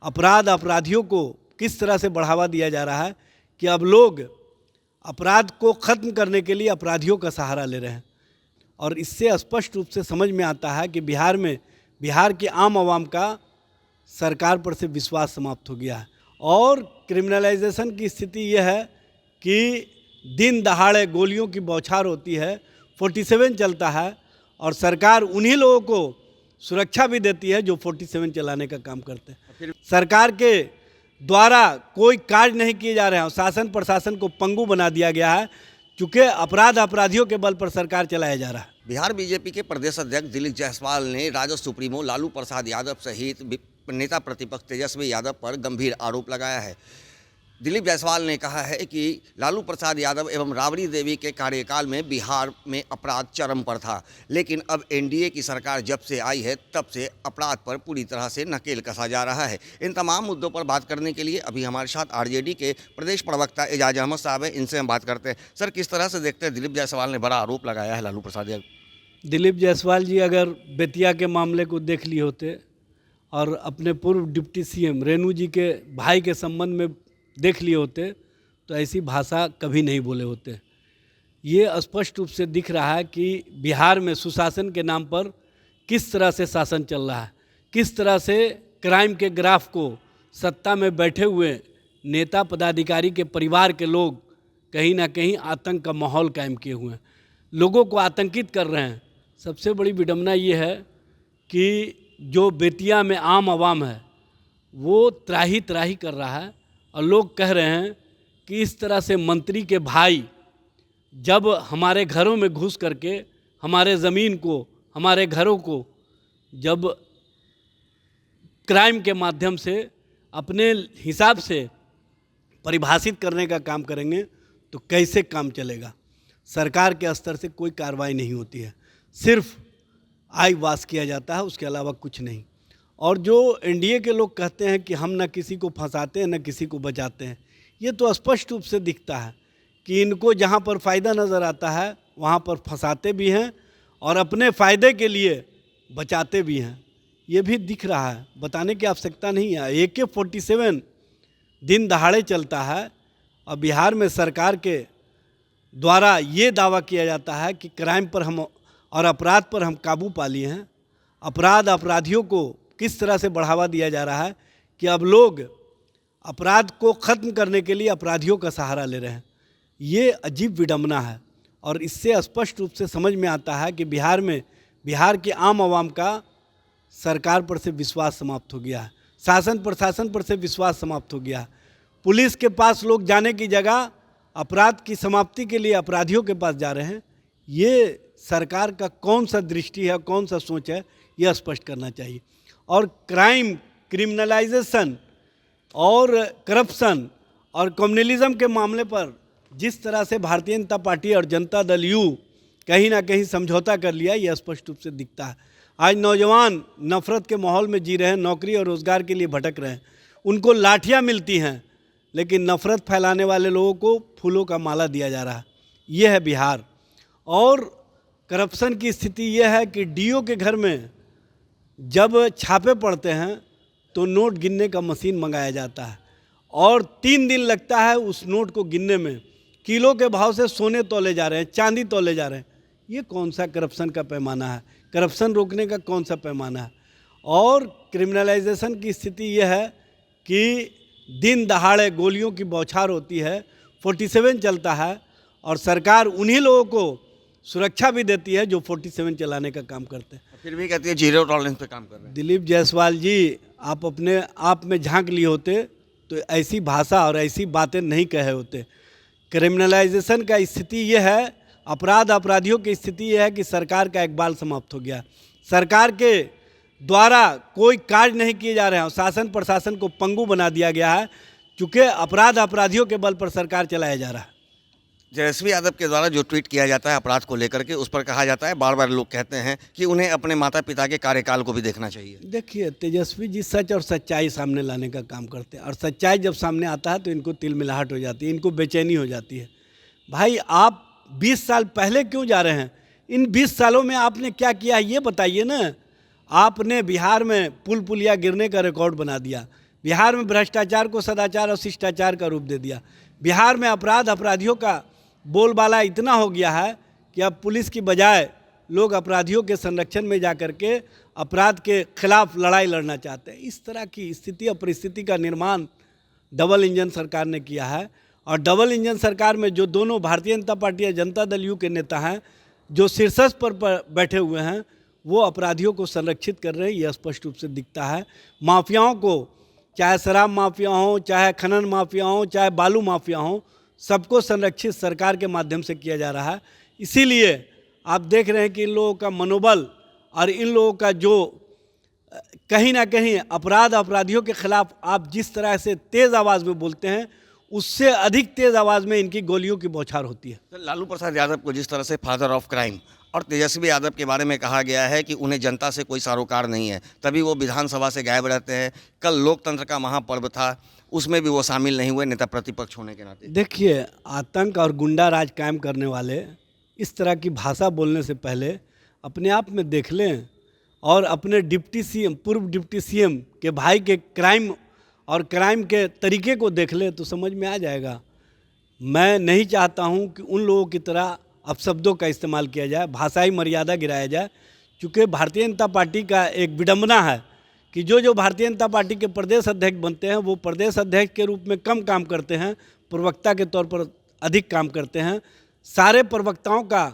अपराधियों को किस तरह से बढ़ावा दिया जा रहा है कि अब लोग अपराध को ख़त्म करने के लिए अपराधियों का सहारा ले रहे हैं। और इससे स्पष्ट रूप से समझ में आता है कि बिहार के आम आवाम का सरकार पर से विश्वास समाप्त हो गया है। और क्रिमिनलाइजेशन की स्थिति यह है कि दिन दहाड़े गोलियों की बौछार होती है, 47 चलता है और सरकार उन्हीं लोगों को सुरक्षा भी देती है जो 47 चलाने का काम करते हैं। सरकार के द्वारा कोई कार्य नहीं किए जा रहे हैं और शासन प्रशासन को पंगु बना दिया गया है, चूँकि अपराधियों के बल पर सरकार चलाया जा रहा है। बिहार बीजेपी के प्रदेश अध्यक्ष दिलीप जायसवाल ने राजद सुप्रीमो लालू प्रसाद यादव सहित नेता प्रतिपक्ष तेजस्वी यादव पर गंभीर आरोप लगाया है। दिलीप जायसवाल ने कहा है कि लालू प्रसाद यादव एवं राबड़ी देवी के कार्यकाल में बिहार में अपराध चरम पर था, लेकिन अब एनडीए की सरकार जब से आई है तब से अपराध पर पूरी तरह से नकेल कसा जा रहा है। इन तमाम मुद्दों पर बात करने के लिए अभी हमारे साथ आरजेडी के प्रदेश प्रवक्ता एजाज अहमद साहब हैं, इनसे हम बात करते हैं। सर, किस तरह से देखते हैं दिलीप जायसवाल ने बड़ा आरोप लगाया है लालू प्रसाद यादव? दिलीप जायसवाल जी अगर बेतिया के मामले को देख लिए होते और अपने पूर्व डिप्टी सीएम रेणु जी के भाई के संबंध में देख लिए होते तो ऐसी भाषा कभी नहीं बोले होते। ये स्पष्ट रूप से दिख रहा है कि बिहार में सुशासन के नाम पर किस तरह से शासन चल रहा है, किस तरह से क्राइम के ग्राफ को सत्ता में बैठे हुए नेता पदाधिकारी के परिवार के लोग कहीं ना कहीं आतंक का माहौल कायम किए हुए हैं, लोगों को आतंकित कर रहे हैं। सबसे बड़ी विडंबना ये है कि जो बेतिया में आम आवाम है वो त्राही त्राही कर रहा है और लोग कह रहे हैं कि इस तरह से मंत्री के भाई जब हमारे घरों में घुस करके हमारे ज़मीन को, हमारे घरों को जब क्राइम के माध्यम से अपने हिसाब से परिभाषित करने का काम करेंगे तो कैसे काम चलेगा। सरकार के स्तर से कोई कार्रवाई नहीं होती है, सिर्फ आई वाश किया जाता है, उसके अलावा कुछ नहीं। और जो एनडीए के लोग कहते हैं कि हम न किसी को फंसाते हैं न किसी को बचाते हैं, ये तो स्पष्ट रूप से दिखता है कि इनको जहाँ पर फ़ायदा नज़र आता है वहाँ पर फंसाते भी हैं और अपने फ़ायदे के लिए बचाते भी हैं। ये भी दिख रहा है, बताने की आवश्यकता नहीं है। AK-47 दिन दहाड़े चलता है और बिहार में सरकार के द्वारा ये दावा किया जाता है कि क्राइम पर हम और अपराध पर हम काबू पा लिए हैं। अपराधियों को किस तरह से बढ़ावा दिया जा रहा है कि अब लोग अपराध को ख़त्म करने के लिए अपराधियों का सहारा ले रहे हैं। ये अजीब विडंबना है और इससे स्पष्ट रूप से समझ में आता है कि बिहार के आम आवाम का सरकार पर से विश्वास समाप्त हो गया है, शासन प्रशासन पर से विश्वास समाप्त हो गया है। पुलिस के पास लोग जाने की जगह अपराध की समाप्ति के लिए अपराधियों के पास जा रहे हैं। ये सरकार का कौन सा दृष्टि है, कौन सा सोच है, यह स्पष्ट करना चाहिए। और क्रिमिनलाइजेशन और करप्शन और कम्युनलिज्म के मामले पर जिस तरह से भारतीय जनता पार्टी और जनता दल यू कहीं ना कहीं समझौता कर लिया, यह स्पष्ट रूप से दिखता है। आज नौजवान नफरत के माहौल में जी रहे हैं, नौकरी और रोज़गार के लिए भटक रहे हैं, उनको लाठियां मिलती हैं, लेकिन नफरत फैलाने वाले लोगों को फूलों का माला दिया जा रहा है। यह है बिहार। और करप्शन की स्थिति यह है कि डीओ के घर में जब छापे पड़ते हैं तो नोट गिनने का मशीन मंगाया जाता है और 3 दिन लगता है उस नोट को गिनने में। किलो के भाव से सोने तोले जा रहे हैं, चांदी तोले जा रहे हैं। ये कौन सा करप्शन का पैमाना है? करप्शन रोकने का कौन सा पैमाना है? और क्रिमिनलाइजेशन की स्थिति यह है कि दिन दहाड़े गोलियों की बौछार होती है, 47 चलता है और सरकार उन्हीं लोगों को सुरक्षा भी देती है जो 47 चलाने का काम करते हैं। फिर भी कहती है जीरो टॉलरेंस पे काम कर रहे हैं। दिलीप जायसवाल जी, आप अपने आप में झांक लिए होते तो ऐसी भाषा और ऐसी बातें नहीं कहे होते। क्रिमिनलाइजेशन का स्थिति यह है, अपराधियों की स्थिति यह है कि सरकार का इकबाल समाप्त हो गया। सरकार के द्वारा कोई कार्य नहीं किए जा रहे हैं और शासन प्रशासन को पंगु बना दिया गया है, चूँकि अपराधियों के बल पर सरकार चलाया जा रहा है। तेजस्वी यादव के द्वारा जो ट्वीट किया जाता है अपराध को लेकर के, उस पर कहा जाता है, बार बार लोग कहते हैं कि उन्हें अपने माता पिता के कार्यकाल को भी देखना चाहिए। देखिए, तेजस्वी जी सच और सच्चाई सामने लाने का काम करते हैं और सच्चाई जब सामने आता है तो इनको तिलमिलाहट हो जाती है, इनको बेचैनी हो जाती है। भाई, आप 20 साल पहले क्यों जा रहे हैं? इन 20 सालों में आपने क्या किया है ये बताइए ना। आपने बिहार में पुल पुलिया गिरने का रिकॉर्ड बना दिया, बिहार में भ्रष्टाचार को सदाचार और शिष्टाचार का रूप दे दिया। बिहार में अपराधियों का बोलबाला इतना हो गया है कि अब पुलिस की बजाय लोग अपराधियों के संरक्षण में जा कर के अपराध के खिलाफ लड़ाई लड़ना चाहते हैं। इस तरह की स्थिति और परिस्थिति का निर्माण डबल इंजन सरकार ने किया है। और डबल इंजन सरकार में जो दोनों भारतीय जनता पार्टी या जनता दल यू के नेता हैं, जो शीर्षस्थ पर बैठे हुए हैं, वो अपराधियों को संरक्षित कर रहे हैं, यह स्पष्ट रूप से दिखता है। माफियाओं को, चाहे शराब माफिया हो, चाहे खनन माफिया हो, चाहे बालू माफिया हो, सबको संरक्षित सरकार के माध्यम से किया जा रहा है। इसीलिए आप देख रहे हैं कि इन लोगों का मनोबल और इन लोगों का जो कहीं ना कहीं अपराधियों के खिलाफ आप जिस तरह से तेज़ आवाज़ में बोलते हैं, उससे अधिक तेज़ आवाज़ में इनकी गोलियों की बौछार होती है। तो लालू प्रसाद यादव को जिस तरह से फादर ऑफ क्राइम और तेजस्वी यादव के बारे में कहा गया है कि उन्हें जनता से कोई सरोकार नहीं है, तभी वो विधानसभा से गायब रहते हैं। कल लोकतंत्र का महापर्व था, उसमें भी वो शामिल नहीं हुए नेता प्रतिपक्ष होने के नाते। देखिए, आतंक और गुंडा राज कायम करने वाले इस तरह की भाषा बोलने से पहले अपने आप में देख लें और अपने पूर्व डिप्टी सीएम के भाई के क्राइम के तरीके को देख ले तो समझ में आ जाएगा। मैं नहीं चाहता हूं कि उन लोगों की तरह अपशब्दों का इस्तेमाल किया जाए, भाषाई मर्यादा गिराया जाए, क्योंकि भारतीय जनता पार्टी का एक विडंबना है कि जो भारतीय जनता पार्टी के प्रदेश अध्यक्ष बनते हैं वो प्रदेश अध्यक्ष के रूप में कम काम करते हैं, प्रवक्ता के तौर पर अधिक काम करते हैं। सारे प्रवक्ताओं का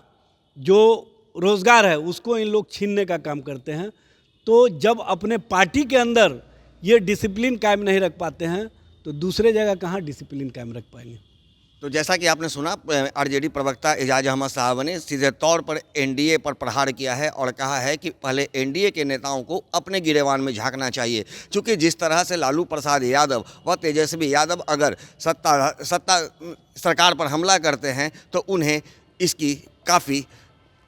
जो रोज़गार है उसको इन लोग छीनने का काम करते हैं। तो जब अपने पार्टी के अंदर ये डिसिप्लिन कायम नहीं रख पाते हैं तो दूसरे जगह कहाँ डिसिप्लिन कायम रख पाएंगे। तो जैसा कि आपने सुना, आरजेडी प्रवक्ता एजाज अहमद साहब ने सीधे तौर पर एनडीए पर प्रहार किया है और कहा है कि पहले एनडीए के नेताओं को अपने गिरेबान में झांकना चाहिए, क्योंकि जिस तरह से लालू प्रसाद यादव व तेजस्वी यादव अगर सत्ता सरकार पर हमला करते हैं तो उन्हें इसकी काफ़ी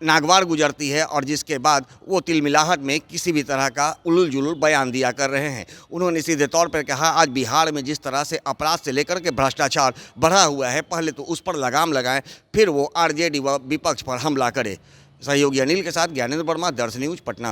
नागवार गुजरती है और जिसके बाद वो तिलमिलाहट में किसी भी तरह का उलूल जुलूल बयान दिया कर रहे हैं। उन्होंने सीधे तौर पर कहा, आज बिहार में जिस तरह से अपराध से लेकर के भ्रष्टाचार बढ़ा हुआ है, पहले तो उस पर लगाम लगाएं, फिर वो आरजेडी व विपक्ष पर हमला करे। सहयोगी अनिल के साथ ज्ञानेंद्र वर्मा, दर्श न्यूज, पटना।